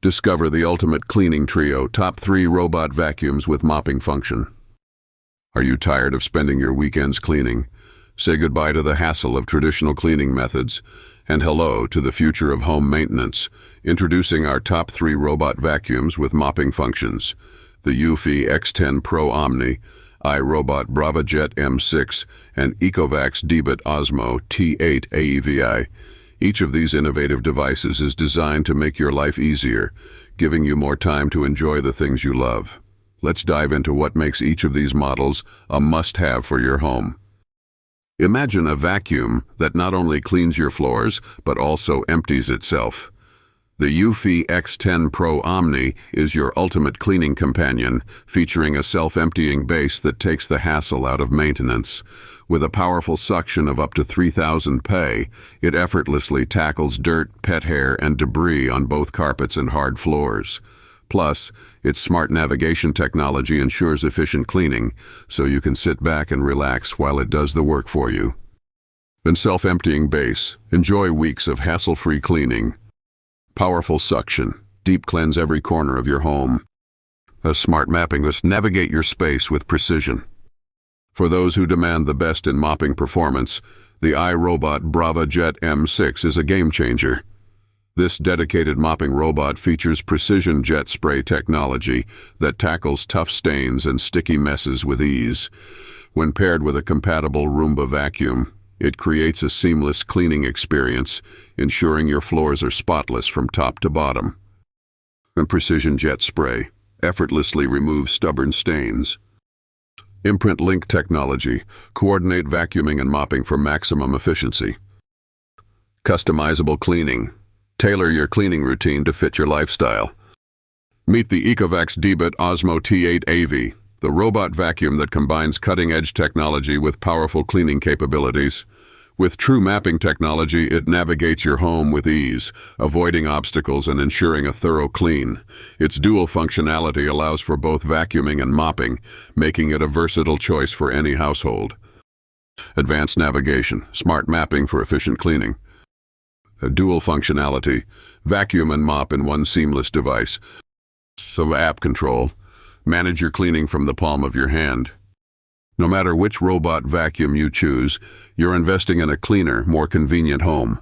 Discover the ultimate cleaning trio, top 3 robot vacuums with mopping function. Are you tired of spending your weekends cleaning? Say goodbye to the hassle of traditional cleaning methods, and hello to the future of home maintenance. Introducing our top 3 robot vacuums with mopping functions: the Eufy X10 Pro Omni, iRobot Braava Jet M6, and Ecovacs Deebot Ozmo T8 AEVI. Each of these innovative devices is designed to make your life easier, giving you more time to enjoy the things you love. Let's dive into what makes each of these models a must-have for your home. Imagine a vacuum that not only cleans your floors, but also empties itself. The Eufy X10 Pro Omni is your ultimate cleaning companion, featuring a self-emptying base that takes the hassle out of maintenance. With a powerful suction of up to 3,000 PA, it effortlessly tackles dirt, pet hair, and debris on both carpets and hard floors. Plus, its smart navigation technology ensures efficient cleaning, so you can sit back and relax while it does the work for you. And self-emptying base. Enjoy weeks of hassle-free cleaning. Powerful suction. Deep cleanse every corner of your home. A smart mapping must navigate your space with precision. For those who demand the best in mopping performance, the iRobot Braava Jet M6 is a game-changer. This dedicated mopping robot features precision jet spray technology that tackles tough stains and sticky messes with ease. When paired with a compatible Roomba vacuum, it creates a seamless cleaning experience, ensuring your floors are spotless from top to bottom. And precision jet spray effortlessly removes stubborn stains. Imprint link technology. Coordinate vacuuming and mopping for maximum efficiency. Customizable cleaning. Tailor your cleaning routine to fit your lifestyle. Meet the Ecovacs Deebot Ozmo T8 AV, the robot vacuum that combines cutting-edge technology with powerful cleaning capabilities. With true mapping technology, it navigates your home with ease, avoiding obstacles and ensuring a thorough clean. Its dual functionality allows for both vacuuming and mopping, making it a versatile choice for any household. Advanced navigation, smart mapping for efficient cleaning. A dual functionality, vacuum and mop in one seamless device. So app control, manage your cleaning from the palm of your hand. No matter which robot vacuum you choose, you're investing in a cleaner, more convenient home.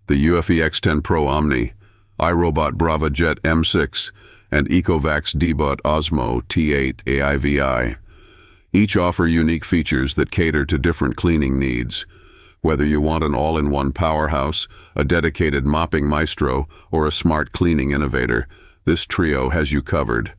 The Eufy X10 Pro Omni, iRobot Braava Jet M6, and Ecovacs Deebot Ozmo T8 AIVI. Each offer unique features that cater to different cleaning needs. Whether you want an all-in-one powerhouse, a dedicated mopping maestro, or a smart cleaning innovator, this trio has you covered.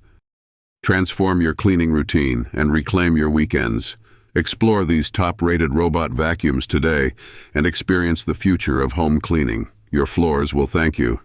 Transform your cleaning routine and reclaim your weekends. Explore these top-rated robot vacuums today and experience the future of home cleaning. Your floors will thank you.